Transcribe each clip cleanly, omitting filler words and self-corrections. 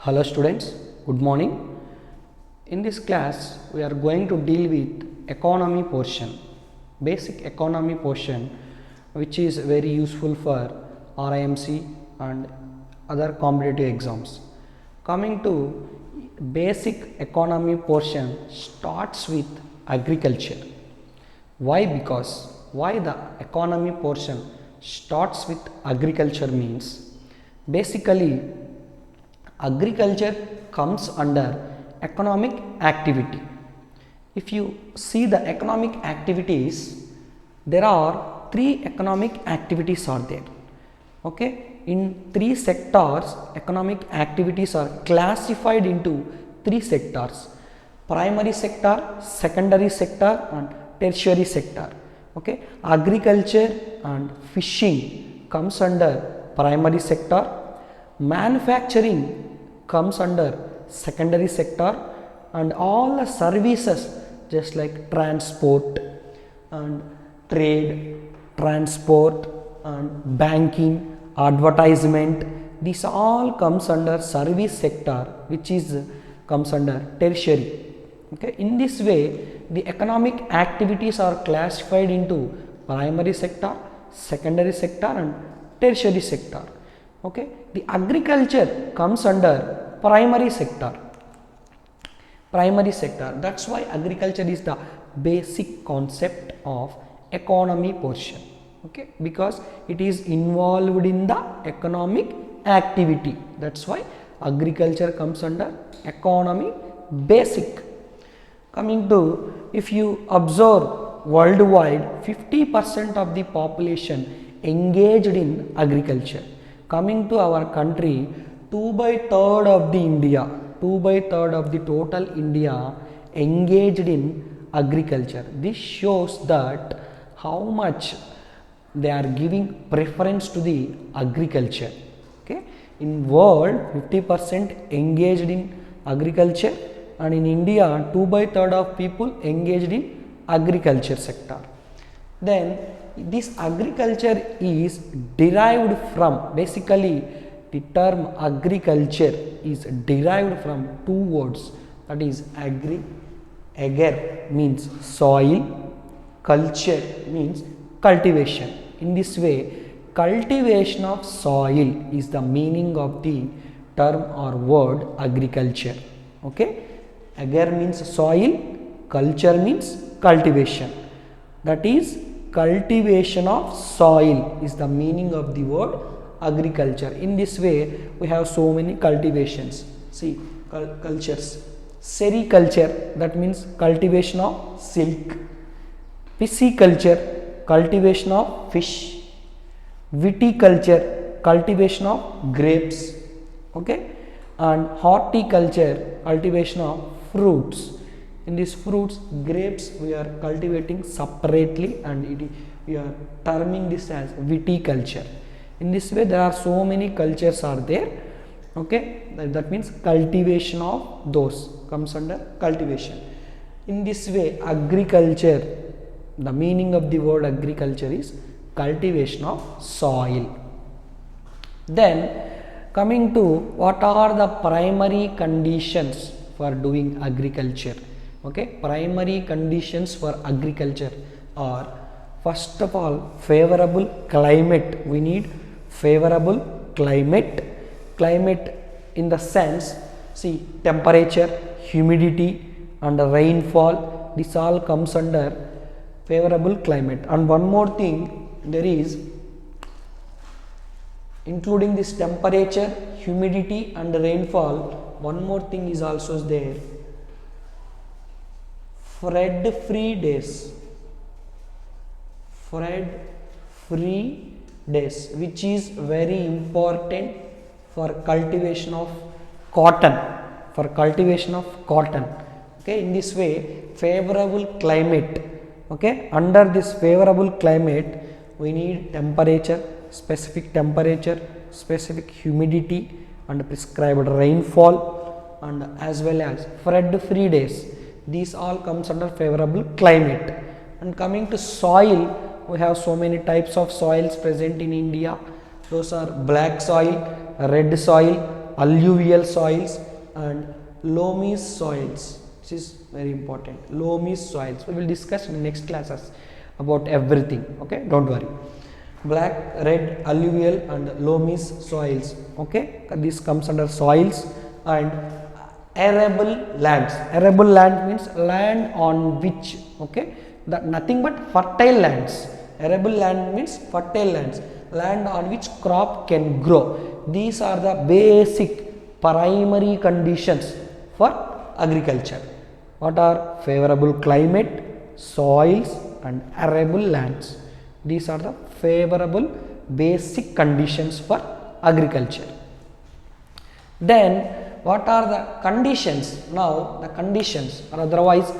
Hello students, good morning. In this class, we are going to deal with economy portion, basic economy portion, which is very useful for RIMC and other competitive exams. Coming to basic economy portion starts with agriculture. Why? Because why the economy portion starts with agriculture means basically agriculture comes under economic activity. If you see the economic activities, there are three economic activities are there. Okay, in three sectors, economic activities are classified into three sectors: primary sector, secondary sector, and tertiary sector. Okay, agriculture and fishing comes under primary sector, manufacturing comes under secondary sector, and all the services just like transport and trade, transport and banking, advertisement, these all comes under service sector, which is comes under tertiary. Okay, in this way the economic activities are classified into primary sector, secondary sector and tertiary sector. Okay, the agriculture comes under primary sector. That's why agriculture is the basic concept of economy portion. Okay, because it is involved in the economic activity. That's why agriculture comes under economy basic. Coming to, if you observe worldwide, 50% of the population engaged in agriculture. Coming to our country, 2/3 of the India, 2/3 of the total India engaged in agriculture. This shows that how much they are giving preference to the agriculture. Okay, in world 50% engaged in agriculture, and in India 2/3 of people engaged in agriculture sector. Then this agriculture is derived from, basically the term agriculture is derived from two words, that is agar means soil, culture means cultivation. In this way, cultivation of soil is the meaning of the term or word agriculture. Okay, agar means soil, culture means cultivation. That is, cultivation of soil is the meaning of the word agriculture. In this way we have so many cultivations. See, cultures: sericulture, that means cultivation of silk; pisciculture, cultivation of fish; viticulture, cultivation of grapes. Okay, and horticulture, cultivation of fruits. In these fruits, grapes we are cultivating separately, and we are terming this as viticulture. In this way there are so many cultures are there. Okay, that means cultivation of those comes under cultivation. In this way agriculture, the meaning of the word agriculture is cultivation of soil. Then coming to what are the primary conditions for doing agriculture. Okay, primary conditions for agriculture are, first of all, favorable climate. We need favorable climate. Climate in the sense, see, temperature, humidity and rainfall, this all comes under favorable climate. And one more thing, there is, including this temperature, humidity and rainfall, one more thing is also there: flood-free days. Flood-free days, which is very important for cultivation of cotton. Okay, in this way, favorable climate. Okay, under this favorable climate we need temperature, specific temperature, specific humidity and prescribed rainfall, and as well as flood-free days. These all comes under favorable climate. And coming to soil, we have so many types of soils present in India. Those are black soil, red soil, alluvial soils and loamy soils. This is very important. Loamy soils. We will discuss in next classes about everything. Okay, don't worry. Black, red, alluvial and loamy soils. Okay, this comes under soils. And arable lands. Arable land means land on which, okay, that nothing but fertile lands. Arable land means fertile lands, land on which crop can grow. These are the basic primary conditions for agriculture. What are favorable climate, soils and arable lands? These are the favorable basic conditions for agriculture. Then what are the conditions? Now the conditions, or otherwise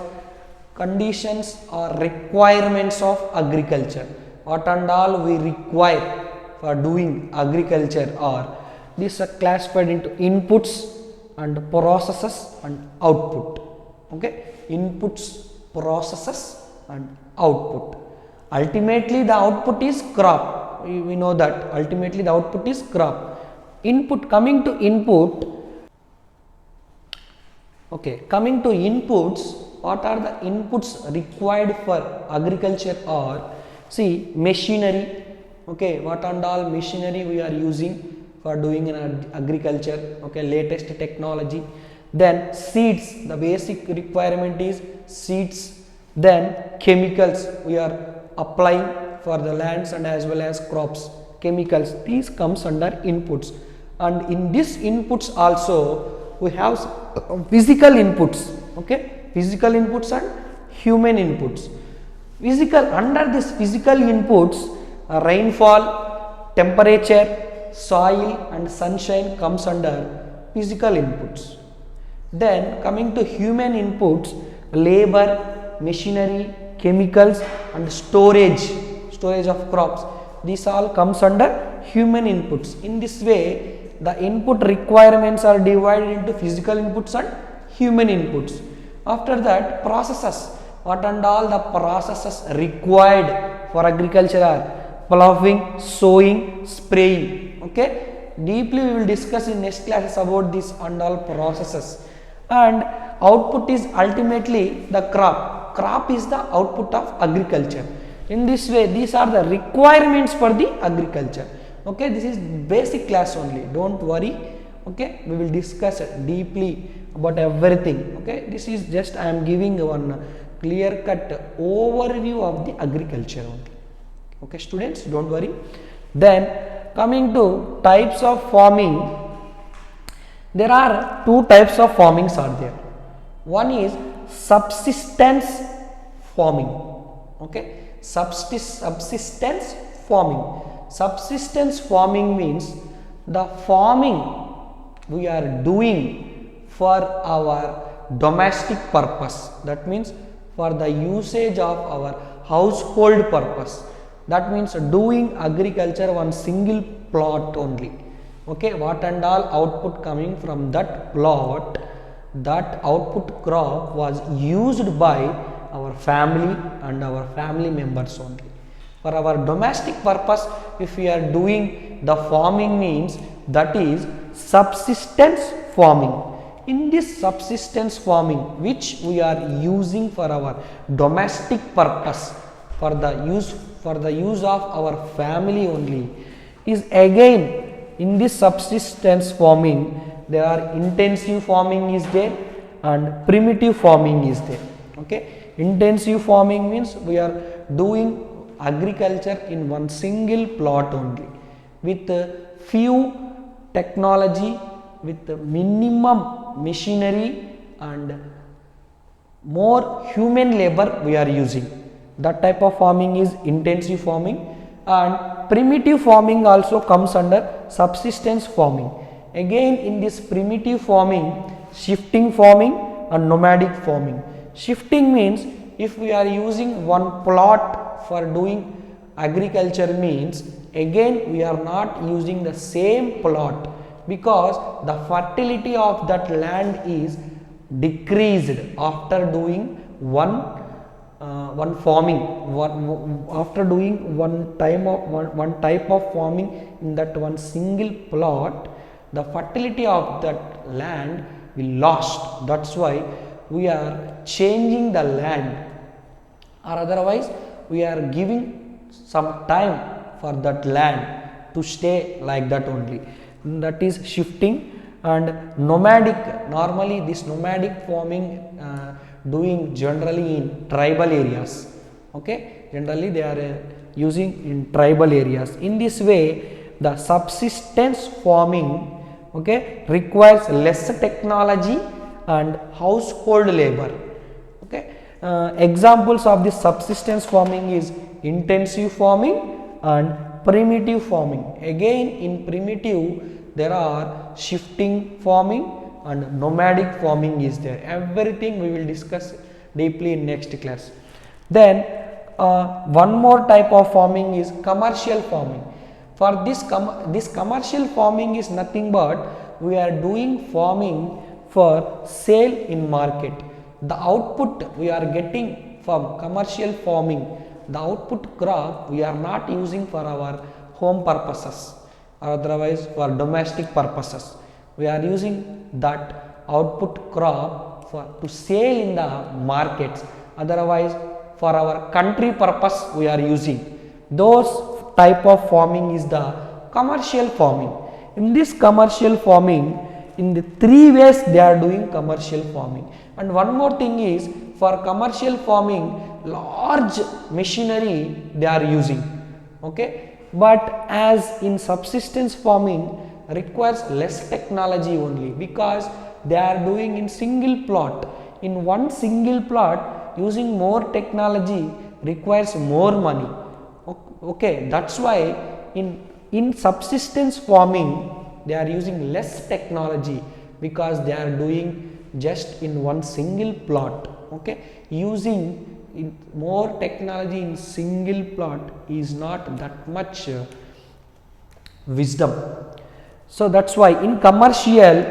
conditions or requirements of agriculture. What and all we require for doing agriculture are, these are classified into inputs and processes and output. Okay, inputs, processes and output. Ultimately the output is crop. We know that ultimately the output is crop. Input, coming to input. Okay, coming to inputs, what are the inputs required for agriculture are, see, machinery. Okay, what and all machinery we are using for doing an agriculture. Okay, latest technology. Then seeds, the basic requirement is seeds. Then chemicals we are applying for the lands and as well as crops. Chemicals, these comes under inputs. And in these inputs also we have physical inputs. Okay, physical inputs and human inputs. Physical, under this physical inputs, rainfall, temperature, soil and sunshine comes under physical inputs. Then coming to human inputs, labor, machinery, chemicals and storage of crops, these all comes under human inputs. In this way the input requirements are divided into physical inputs and human inputs. After that, processes, what and all the processes required for agriculture are ploughing, sowing, spraying. Okay, deeply we will discuss in next classes about this and all processes. And output is ultimately the crop. Crop is the output of agriculture. In this way, these are the requirements for the agriculture. Okay, this is basic class only, don't worry. Okay, we will discuss deeply about everything. Okay, this is just I am giving one clear cut overview of the agriculture only. Okay students, don't worry. Then coming to types of farming, there are two types of farmings are there. One is subsistence farming. Okay, subsistence farming. Subsistence farming means the farming we are doing for our domestic purpose. That means for the usage of our household purpose. That means doing agriculture one single plot only. Okay, what and all output coming from that plot, that output crop was used by our family and our family members only. For our domestic purpose, if we are doing the farming means, that is subsistence farming. In this subsistence farming which we are using for our domestic purpose, for the use of our family only, is again in this subsistence farming there are intensive farming is there and primitive farming is there. Okay, intensive farming means we are doing agriculture in one single plot only with few technology, with minimum machinery and more human labor we are using. That type of farming is intensive farming. And primitive farming also comes under subsistence farming. Again in this primitive farming, shifting farming and nomadic farming. Shifting means if we are using one plot for doing agriculture means, again we are not using the same plot because the fertility of that land is decreased after doing one farming, after doing one type of farming in that one single plot, the fertility of that land will lost. That's why we are changing the land, or otherwise we are giving some time for that land to stay like that only. That is shifting. And nomadic, normally this nomadic farming doing generally in tribal areas. Okay, generally they are using in tribal areas. In this way the subsistence farming, okay, requires less technology and household labor. Okay, examples of this subsistence farming is intensive farming and primitive farming. Again, in primitive there are shifting farming and nomadic farming is there. Everything we will discuss deeply in next class. Then one more type of farming is commercial farming. For this commercial farming is nothing but we are doing farming for sale in market. The output we are getting from commercial farming, the output crop we are not using for our home purposes or otherwise for domestic purposes. We are using that output crop for to sell in the markets, otherwise for our country purpose we are using. Those type of farming is the commercial farming. In this commercial farming, in the three ways they are doing commercial farming. And one more thing is, for commercial farming large machinery they are using. Okay, but as in subsistence farming requires less technology only, because they are doing in single plot. In one single plot using more technology requires more money. Okay, that's why in subsistence farming they are using less technology, because they are doing just in one single plot. Okay, using more technology in single plot is not that much wisdom. So that's why in commercial,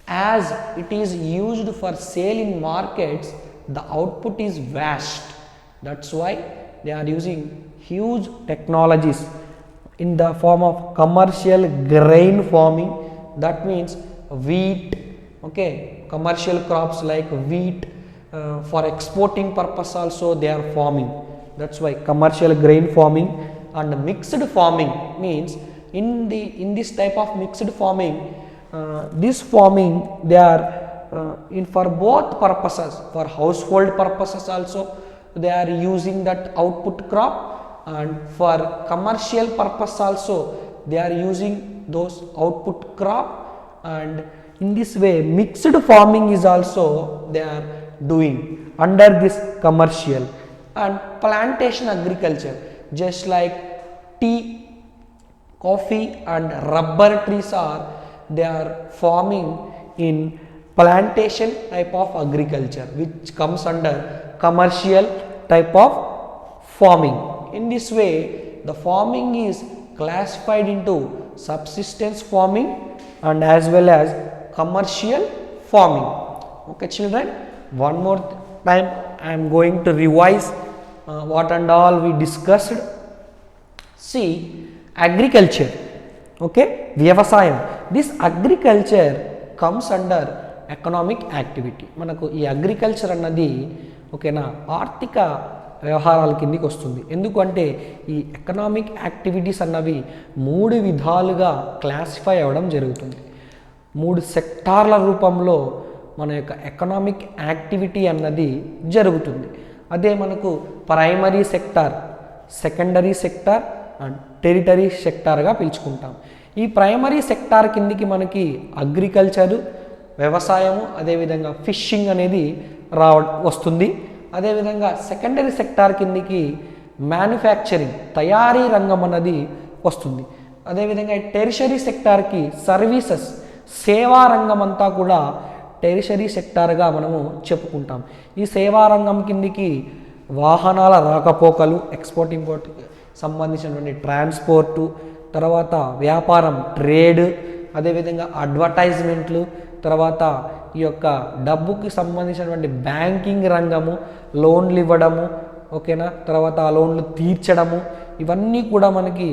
as it is used for sale in markets, the output is vast. That's why they are using huge technologies in the form of commercial grain farming. That means wheat. Okay, commercial crops like wheat, for exporting purpose also they are farming. That's why commercial grain farming. And mixed farming means in this type of mixed farming, this farming they are in for both purposes. For household purposes also they are using that output crop, and for commercial purpose also they are using those output crop. And in this way mixed farming is also they are doing under this commercial. And plantation agriculture, just like tea, coffee and rubber trees they are farming in plantation type of agriculture, which comes under commercial type of farming. In this way the farming is classified into subsistence farming and as well as commercial farming. Okay children, one more time I am going to revise what and all we discussed. See, agriculture, okay, vyavasayam, this agriculture comes under economic activity. మనకు ఈ agriculture అన్నది ఓకేనా ఆర్థిక వ్యవహారాల కిందికి వస్తుంది. ఎందుకంటే ఈ ఎకనామిక్ యాక్టివిటీస్ అన్నవి 3 విధాలుగా క్లాసిఫై అవ్వడం జరుగుతుంది. 3 సెక్టార్ల రూపంలో మన యొక్క ఎకనామిక్ యాక్టివిటీ అన్నది జరుగుతుంది. అదే మనకు primary sector, secondary sector and territory సెక్టార్గా పిలుచుకుంటాం. ఈ ప్రైమరీ సెక్టార్ కిందికి మనకి అగ్రికల్చరు, వ్యవసాయము, అదేవిధంగా ఫిషింగ్ అనేది వస్తుంది. అదేవిధంగా సెకండరీ సెక్టార్ కిందికి మ్యానుఫ్యాక్చరింగ్, తయారీ రంగం అన్నది వస్తుంది. అదేవిధంగా టెరిషరీ సెక్టార్కి సర్వీసెస్, సేవా రంగం అంతా కూడా టెరిషరీ సెక్టార్గా మనము చెప్పుకుంటాం. ఈ సేవా రంగం కిందికి వాహనాల రాకపోకలు, ఎక్స్పోర్ట్ ఇంపోర్ట్ సంబంధించినటువంటి ట్రాన్స్పోర్టు, తర్వాత వ్యాపారం ట్రేడ్, అదేవిధంగా అడ్వర్టైజ్మెంట్లు, తర్వాత ఈ యొక్క డబ్బుకి సంబంధించినటువంటి బ్యాంకింగ్ రంగము, లోన్లు ఇవ్వడము, ఓకేనా, తర్వాత ఆ లోన్లు తీర్చడము, ఇవన్నీ కూడా మనకి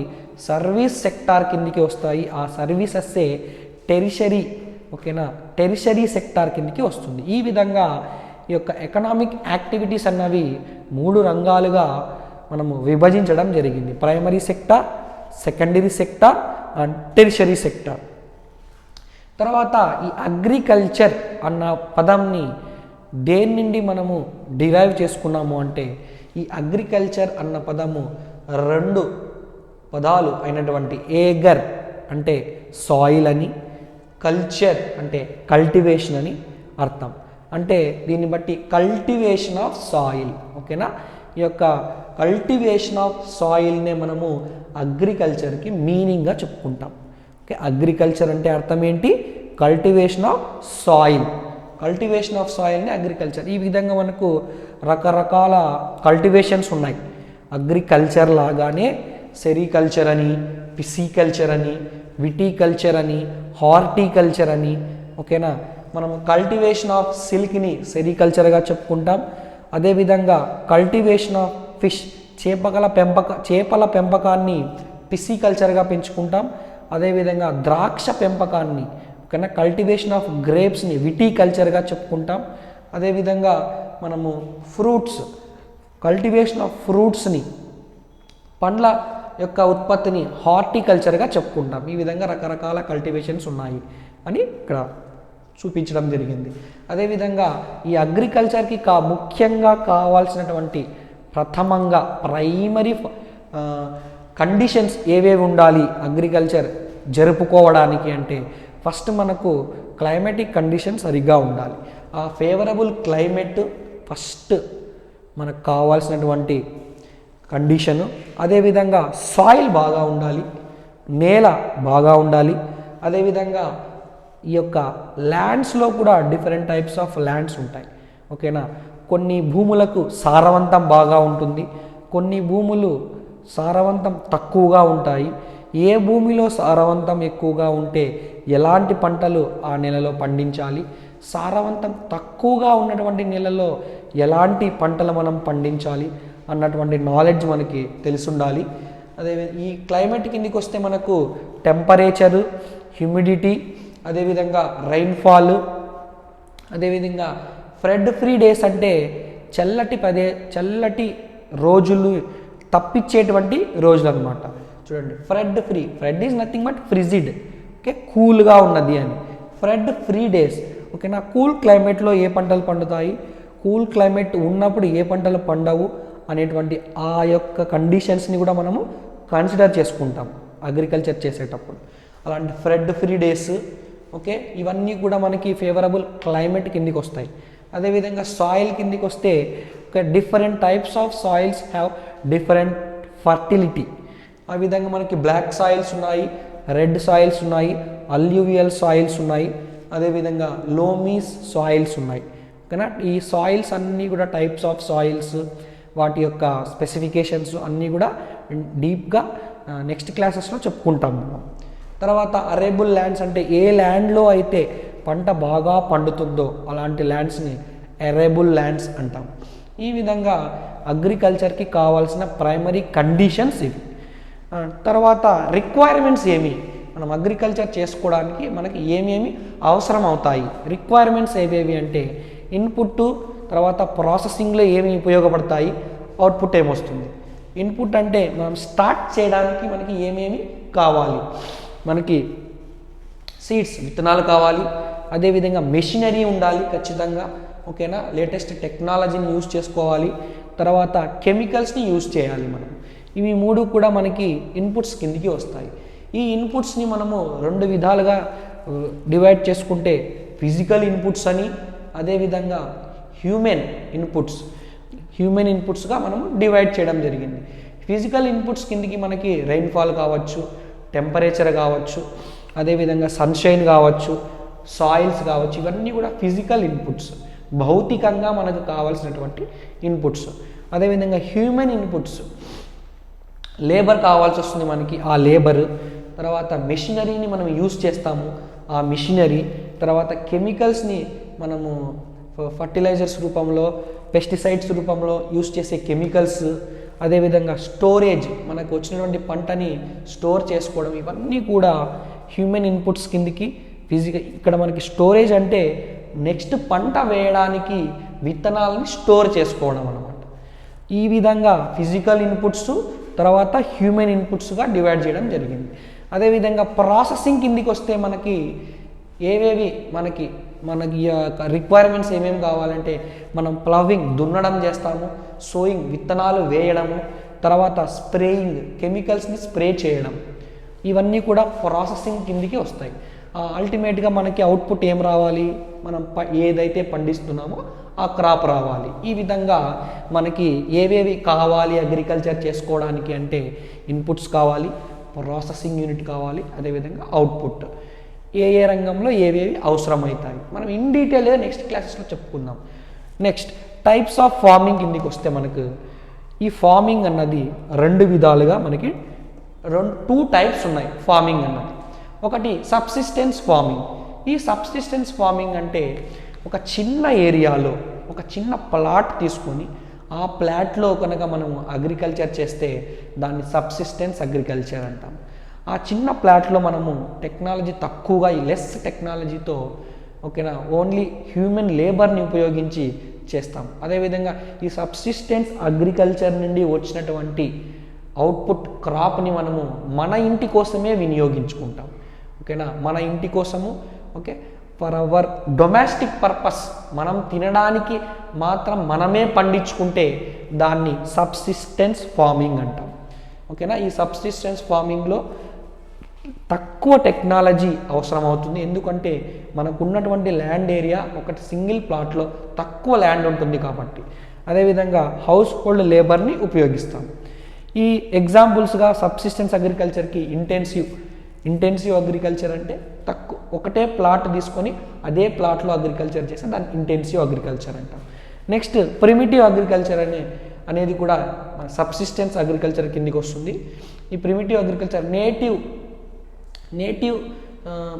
సర్వీస్ సెక్టార్ కిందికి వస్తాయి. ఆ సర్వీసెస్సే టెరిషరీ, ఓకేనా, టెరిషరీ సెక్టార్ కిందికి వస్తుంది. ఈ విధంగా ఈ యొక్క ఎకనామిక్ యాక్టివిటీస్ అన్నవి 3 రంగాలుగా మనము విభజించడం జరిగింది. Primary sector, secondary sector and tertiary sector. తర్వాత ఈ అగ్రికల్చర్ అన్న పదంని దేని నుండి మనము డిరైవ్ చేసుకున్నాము అంటే, ఈ అగ్రికల్చర్ అన్న పదము 2 పదాలు అయినటువంటి ఏగర్ అంటే సాయిల్ అని, కల్చర్ అంటే కల్టివేషన్ అని అర్థం. అంటే దీన్ని బట్టి కల్టివేషన్ ఆఫ్ సాయిల్, ఓకేనా, ఈ యొక్క కల్టివేషన్ ఆఫ్ సాయిల్నే మనము అగ్రికల్చర్కి మీనింగ్గా చెప్పుకుంటాం. ఓకే, అగ్రికల్చర్ అంటే అర్థం ఏంటి? Cultivation of soil. Cultivation of సాయిల్ని అగ్రికల్చర్. ఈ విధంగా మనకు రకరకాల కల్టివేషన్స్ ఉన్నాయి. అగ్రికల్చర్ లాగానే సెరికల్చర్ అని, పిసికల్చర్ అని, విటికల్చర్ అని, హార్టికల్చర్ అని, ఓకేనా. మనం కల్టివేషన్ ఆఫ్ సిల్క్ని సెరికల్చర్గా చెప్పుకుంటాం. అదేవిధంగా కల్టివేషన్ ఆఫ్ ఫిష్, చేపల పెంపకాన్ని పిసికల్చర్గా పెంచుకుంటాం. అదేవిధంగా ద్రాక్ష పెంపకాన్ని, ఓకేనా, కల్టివేషన్ ఆఫ్ గ్రేప్స్ని విటికల్చర్గా చెప్పుకుంటాం. అదేవిధంగా మనము ఫ్రూట్స్, కల్టివేషన్ ఆఫ్ ఫ్రూట్స్ని, పండ్ల యొక్క ఉత్పత్తిని హార్టికల్చర్గా చెప్పుకుంటాం. ఈ విధంగా రకరకాల కల్టివేషన్స్ ఉన్నాయి అని ఇక్కడ చూపించడం జరిగింది. అదేవిధంగా ఈ అగ్రికల్చర్కి ముఖ్యంగా కావాల్సినటువంటి ప్రథమంగా ప్రైమరీ కండిషన్స్ ఏవేవి ఉండాలి అగ్రికల్చర్ జరుపుకోవడానికి అంటే, ఫస్ట్ మనకు క్లైమేటిక్ కండిషన్ సరిగ్గా ఉండాలి. ఆ ఫేవరబుల్ క్లైమేట్ ఫస్ట్ మనకు కావాల్సినటువంటి కండిషను. అదేవిధంగా సాయిల్ బాగా ఉండాలి, నేల బాగా ఉండాలి. అదేవిధంగా ఈ యొక్క ల్యాండ్స్లో కూడా డిఫరెంట్ టైప్స్ ఆఫ్ ల్యాండ్స్ ఉంటాయి, ఓకేనా. కొన్ని భూములకు సారవంతం బాగా ఉంటుంది, కొన్ని భూములు సారవంతం తక్కువగా ఉంటాయి. ఏ భూమిలో సారవంతం ఎక్కువగా ఉంటే ఎలాంటి పంటలు ఆ నెలలో పండించాలి, సారవంతం తక్కువగా ఉన్నటువంటి నెలలో ఎలాంటి పంటలు మనం పండించాలి అన్నటువంటి నాలెడ్జ్ మనకి తెలిసి ఉండాలి. అదే ఈ క్లైమేట్ కిందికి వస్తే మనకు టెంపరేచరు, హ్యూమిడిటీ, అదేవిధంగా రైన్ఫాల్, అదేవిధంగా ఫ్రీ డేస్ అంటే చల్లటి రోజులు తప్పించేటువంటి రోజులు అనమాట. చూడండి, fred is nothing but frigid, okay, కూల్గా ఉన్నది అని. ఫ్రీ డేస్, ఓకేనా. కూల్ క్లైమేట్లో ఏ పంటలు పండుతాయి, కూల్ క్లైమేట్ ఉన్నప్పుడు ఏ పంటలు పండవు అనేటువంటి ఆ యొక్క కండిషన్స్ని కూడా మనము కన్సిడర్ చేసుకుంటాం అగ్రికల్చర్ చేసేటప్పుడు. అలాంటి ఫ్రీ డేస్, ఓకే, ఇవన్నీ కూడా మనకి ఫేవరబుల్ క్లైమేట్ కిందికి వస్తాయి. అదేవిధంగా సాయిల్ కిందికి వస్తే different types of soils have different fertility. ఆ విధంగా మనకి బ్లాక్ సాయిల్స్ ఉన్నాయి, రెడ్ సాయిల్స్ ఉన్నాయి, అల్యూవియల్ సాయిల్స్ ఉన్నాయి, అదేవిధంగా లోమీస్ సాయిల్స్ ఉన్నాయి, ఓకేనా. ఈ సాయిల్స్ అన్నీ కూడా టైప్స్ ఆఫ్ సాయిల్స్, వాటి యొక్క స్పెసిఫికేషన్స్ అన్నీ కూడా డీప్గా నెక్స్ట్ క్లాసెస్లో చెప్పుకుంటాం మనం. తర్వాత అరేబుల్ ల్యాండ్స్ అంటే ఏ ల్యాండ్లో అయితే పంట బాగా పండుతుందో అలాంటి ల్యాండ్స్ని అరేబుల్ ల్యాండ్స్ అంటాం. ఈ విధంగా అగ్రికల్చర్కి కావాల్సిన ప్రైమరీ కండిషన్స్ ఇవి. తర్వాత రిక్వైర్మెంట్స్ ఏమి, మనం అగ్రికల్చర్ చేసుకోవడానికి మనకి ఏమేమి అవసరం అవుతాయి, రిక్వైర్మెంట్స్ ఏవేవి అంటే ఇన్పుట్, తర్వాత ప్రాసెసింగ్లో ఏమి ఉపయోగపడతాయి, అవుట్పుట్ ఏమొస్తుంది. ఇన్పుట్ అంటే మనం స్టార్ట్ చేయడానికి మనకి ఏమేమి కావాలి, మనకి సీడ్స్, విత్తనాలు కావాలి. అదేవిధంగా మెషినరీ ఉండాలి ఖచ్చితంగా, ఓకేనా. లేటెస్ట్ టెక్నాలజీని యూజ్ చేసుకోవాలి. తర్వాత కెమికల్స్ని యూజ్ చేయాలి మనం. ఇవి 3 కూడా మనకి ఇన్పుట్స్ కిందికి వస్తాయి. ఈ ఇన్పుట్స్ని మనము 2 విధాలుగా డివైడ్ చేసుకుంటే ఫిజికల్ ఇన్పుట్స్ అని, అదేవిధంగా హ్యూమన్ ఇన్పుట్స్గా మనము డివైడ్ చేయడం జరిగింది. ఫిజికల్ ఇన్పుట్స్ కిందికి మనకి రెయిన్ఫాల్ కావచ్చు, టెంపరేచర్ కావచ్చు, అదేవిధంగా సన్షైన్ కావచ్చు, సాయిల్స్ కావచ్చు, ఇవన్నీ కూడా ఫిజికల్ ఇన్పుట్స్, భౌతికంగా మనకు కావాల్సినటువంటి ఇన్పుట్స్. అదేవిధంగా హ్యూమన్ ఇన్పుట్స్, లేబర్ కావాల్సి వస్తుంది మనకి, ఆ లేబర్. తర్వాత మెషినరీని మనం యూజ్ చేస్తాము, ఆ మెషినరీ. తర్వాత కెమికల్స్ని మనము ఫర్టిలైజర్స్ రూపంలో, పెస్టిసైడ్స్ రూపంలో యూజ్ చేసే కెమికల్స్. అదేవిధంగా స్టోరేజ్, మనకు వచ్చినటువంటి పంటని స్టోర్ చేసుకోవడం, ఇవన్నీ కూడా హ్యూమన్ ఇన్పుట్స్ కిందికి. ఇక్కడ మనకి స్టోరేజ్ అంటే నెక్స్ట్ పంట వేయడానికి విత్తనాలని స్టోర్ చేసుకోవడం అన్నమాట. ఈ విధంగా ఫిజికల్ ఇన్పుట్స్ తర్వాత హ్యూమన్ ఇన్పుట్స్గా డివైడ్ చేయడం జరిగింది. అదేవిధంగా ప్రాసెసింగ్ కిందికి వస్తే మనకి ఏవేవి మనకి రిక్వైర్మెంట్స్ ఏమేమి కావాలంటే, మనం ప్లవింగ్ దున్నడం చేస్తాము, సోయింగ్ విత్తనాలు వేయడము, తర్వాత స్ప్రేయింగ్ కెమికల్స్ని స్ప్రే చేయడం, ఇవన్నీ కూడా ప్రాసెసింగ్ కిందికి వస్తాయి. అల్టిమేట్గా మనకి అవుట్పుట్ ఏం రావాలి, మనం ఏదైతే పండిస్తున్నామో ఆ క్రాప్ రావాలి. ఈ విధంగా మనకి ఏవేవి కావాలి అగ్రికల్చర్ చేసుకోవడానికి అంటే ఇన్పుట్స్ కావాలి, ప్రాసెసింగ్ యూనిట్ కావాలి, అదేవిధంగా అవుట్పుట్, ఏ రంగంలో ఏవేవి అవసరమవుతాయి మనం ఇన్ డీటెయిల్గా నెక్స్ట్ క్లాసెస్లో చెప్పుకుందాం. నెక్స్ట్ టైప్స్ ఆఫ్ ఫార్మింగ్ కిందికి వస్తే మనకు ఈ ఫార్మింగ్ అన్నది రెండు విధాలుగా మనకి టూ టైప్స్ ఉన్నాయి ఫార్మింగ్ అన్నది. ఒకటి సబ్సిస్టెన్స్ ఫార్మింగ్. ఈ సబ్సిస్టెన్స్ ఫార్మింగ్ అంటే ఒక చిన్న ఏరియాలో ఒక చిన్న ప్లాట్ తీసుకొని ఆ ప్లాట్లో కనుక మనం అగ్రికల్చర్ చేస్తే దాన్ని సబ్సిస్టెన్స్ అగ్రికల్చర్ అంటాం. ఆ చిన్న ప్లాట్లో మనము టెక్నాలజీ తక్కువగా, లెస్ టెక్నాలజీతో, ఓకేనా, ఓన్లీ హ్యూమన్ లేబర్ని ఉపయోగించి చేస్తాం. అదేవిధంగా ఈ సబ్సిస్టెన్స్ అగ్రికల్చర్ నుండి వచ్చినటువంటి అవుట్పుట్ క్రాప్ని మనము మన ఇంటి కోసమే వినియోగించుకుంటాం. ఓకేనా, మన ఇంటి కోసము, okay, for hour domestic purpose, మనం తినడానికి మాత్రం మనమే పండించుకుంటే దాన్ని సబ్సిస్టెన్స్ ఫార్మింగ్ అంటాం. ఓకేనా, ఈ సబ్సిస్టెన్స్ ఫార్మింగ్లో తక్కువ టెక్నాలజీ అవసరం అవుతుంది. ఎందుకంటే మనకున్నటువంటి ల్యాండ్ ఏరియా ఒకటి సింగిల్ ప్లాట్లో తక్కువ ల్యాండ్ ఉంటుంది కాబట్టి. అదేవిధంగా హౌస్ హోల్డ్ లేబర్ని ఉపయోగిస్తాం. ఈ ఎగ్జాంపుల్స్గా సబ్సిస్టెన్స్ అగ్రికల్చర్కి ఇంటెన్సివ్ అగ్రికల్చర్ అంటే ఒకటే ప్లాట్ తీసుకొని అదే ప్లాట్లో అగ్రికల్చర్ చేస్తే దాన్ని ఇంటెన్సివ్ అగ్రికల్చర్ అంటాం. నెక్స్ట్ ప్రిమిటివ్ అగ్రికల్చర్ అనేది కూడా మన సబ్సిస్టెన్స్ అగ్రికల్చర్ కిందికి వస్తుంది. ఈ ప్రిమిటివ్ అగ్రికల్చర్ నేటివ్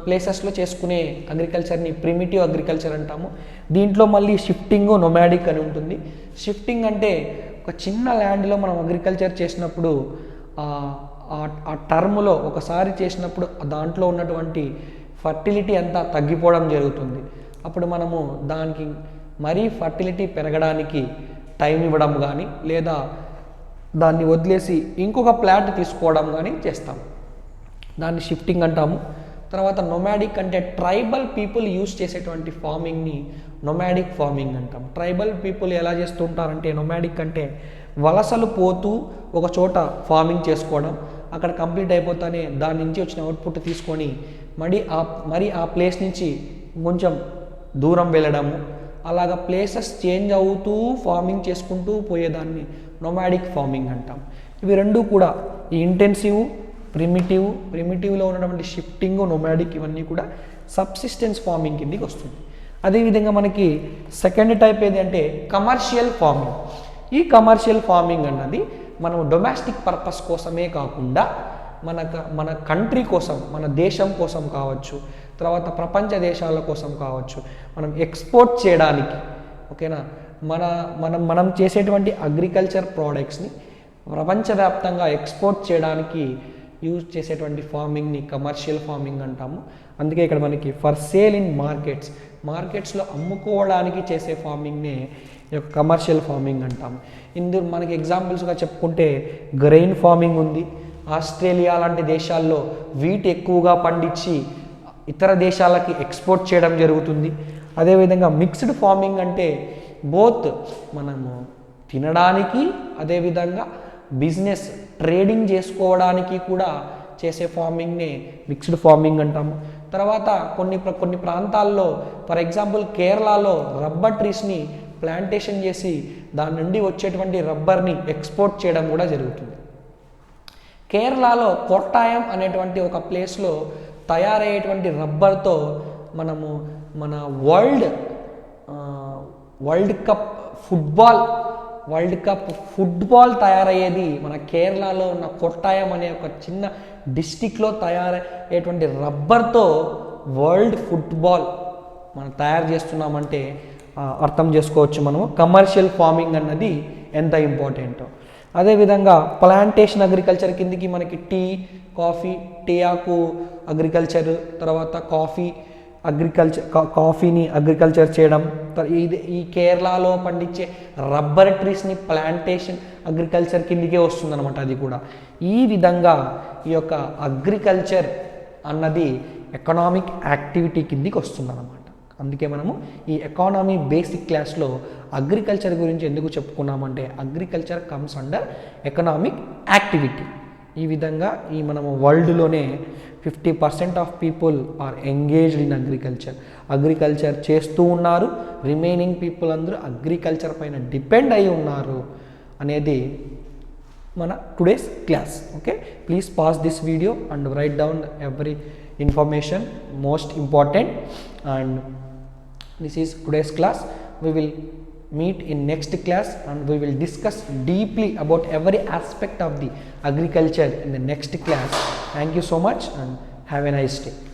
ప్లేసెస్లో చేసుకునే అగ్రికల్చర్ని ప్రిమిటివ్ అగ్రికల్చర్ అంటాము. దీంట్లో మళ్ళీ షిఫ్టింగ్, నొమాడిక్ అని ఉంటుంది. షిఫ్టింగ్ అంటే ఒక చిన్న ల్యాండ్లో మనం అగ్రికల్చర్ చేసినప్పుడు ఆ టర్మ్లో ఒకసారి చేసినప్పుడు దాంట్లో ఉన్నటువంటి ఫర్టిలిటీ అంతా తగ్గిపోవడం జరుగుతుంది. అప్పుడు మనము దానికి మరీ ఫర్టిలిటీ పెరగడానికి టైం ఇవ్వడం కానీ లేదా దాన్ని వదిలేసి ఇంకొక ప్లాట్ తీసుకోవడం కానీ చేస్తాం. దాన్ని షిఫ్టింగ్ అంటాము. తర్వాత నొమాడిక్ అంటే ట్రైబల్ పీపుల్ యూజ్ చేసేటువంటి ఫార్మింగ్ని నొమాడిక్ ఫార్మింగ్ అంటాం. ట్రైబల్ పీపుల్ ఎలా చేస్తుంటారంటే నొమాడిక్ అంటే వలసలు పోతూ ఒక చోట ఫార్మింగ్ చేసుకోవడం, అక్కడ కంప్లీట్ అయిపోతానే దాని నుంచి వచ్చిన అవుట్పుట్ తీసుకొని మరి ఆ ప్లేస్ నుంచి కొంచెం దూరం వెళ్ళడము, అలాగా ప్లేసెస్ చేంజ్ అవుతూ ఫార్మింగ్ చేసుకుంటూ పోయేదాన్ని నొమాడిక్ ఫార్మింగ్ అంటాం. ఇవి రెండు కూడా ఈ ఇంటెన్సివ్, ప్రిమిటివ్లో ఉన్నటువంటి షిఫ్టింగ్, నొమాడిక్ ఇవన్నీ కూడా సబ్సిస్టెన్స్ ఫార్మింగ్ కిందకి వస్తుంది. అదేవిధంగా మనకి సెకండ్ టైప్ ఏది అంటే కమర్షియల్ ఫార్మింగ్. ఈ కమర్షియల్ ఫార్మింగ్ అన్నది మనం డొమెస్టిక్ పర్పస్ కోసమే కాకుండా మన కంట్రీ కోసం, మన దేశం కోసం కావచ్చు, తర్వాత ప్రపంచ దేశాల కోసం కావచ్చు, మనం ఎక్స్పోర్ట్ చేయడానికి, ఓకేనా, మనం చేసేటువంటి అగ్రికల్చర్ ప్రోడక్ట్స్ని ప్రపంచవ్యాప్తంగా ఎక్స్పోర్ట్ చేయడానికి యూజ్ చేసేటువంటి ఫార్మింగ్ని కమర్షియల్ ఫార్మింగ్ అంటాము. అందుకే ఇక్కడ మనకి ఫర్ సేల్ ఇన్ మార్కెట్స్లో అమ్ముకోవడానికి చేసే ఫార్మింగ్నే కమర్షియల్ ఫార్మింగ్ అంటాము. ఇందులో మనకి ఎగ్జాంపుల్స్గా చెప్పుకుంటే గ్రెయిన్ ఫార్మింగ్ ఉంది. ఆస్ట్రేలియా లాంటి దేశాల్లో వీట్ ఎక్కువగా పండించి ఇతర దేశాలకి ఎక్స్పోర్ట్ చేయడం జరుగుతుంది. అదేవిధంగా మిక్స్డ్ ఫార్మింగ్ అంటే బోత్ మనము తినడానికి, అదేవిధంగా బిజినెస్ ట్రేడింగ్ చేసుకోవడానికి కూడా చేసే ఫార్మింగ్నే మిక్స్డ్ ఫార్మింగ్ అంటాము. తర్వాత కొన్ని ప్రాంతాల్లో, ఫర్ ఎగ్జాంపుల్ కేరళలో రబ్బర్ ట్రీస్ని ప్లాంటేషన్ చేసి దాని నుండి వచ్చేటువంటి రబ్బర్ని ఎక్స్పోర్ట్ చేయడం కూడా జరుగుతుంది. కేరళలో కొట్టాయం అనేటువంటి ఒక ప్లేస్లో తయారయ్యేటువంటి రబ్బర్తో మనము మన వరల్డ్ కప్ ఫుట్బాల్ తయారయ్యేది మన కేరళలో ఉన్న కొట్టాయం అనే ఒక చిన్న డిస్టిక్లో తయారయ్యేటువంటి రబ్బర్తో వరల్డ్ ఫుట్బాల్ మనం తయారు చేస్తున్నామంటే అర్థం చేసుకోవచ్చు మనము కమర్షియల్ ఫార్మింగ్ అన్నది ఎంత ఇంపార్టెంటో. అదేవిధంగా ప్లాంటేషన్ అగ్రికల్చర్ కిందికి మనకి టీ, కాఫీ, టీ ఆకు అగ్రికల్చర్, తర్వాత కాఫీని అగ్రికల్చర్ చేయడం, ఈ కేరళలో పండించే రబ్బర్ ట్రీస్ని ప్లాంటేషన్ అగ్రికల్చర్ కిందికే వస్తుందన్నమాట. అది కూడా ఈ విధంగా ఈ యొక్క అగ్రికల్చర్ అన్నది ఎకనామిక్ యాక్టివిటీ కిందికి వస్తుందన్నమాట. అందుకే మనము ఈ ఎకానమీ బేసిక్ క్లాస్లో అగ్రికల్చర్ గురించి ఎందుకు చెప్పుకున్నామంటే agriculture comes under economic activity. ఈ విధంగా ఈ మనము వరల్డ్లోనే 50% of people are engaged in agriculture చేస్తూ ఉన్నారు. రిమైనింగ్ పీపుల్ అందరూ అగ్రికల్చర్ పైన డిపెండ్ అయి ఉన్నారు అనేది మన today's class. Okay, please pass this video and write down every information most important, and this is today's class. We will meet in next class and we will discuss deeply about every aspect of the agriculture in the next class. Thank you so much and have a nice day.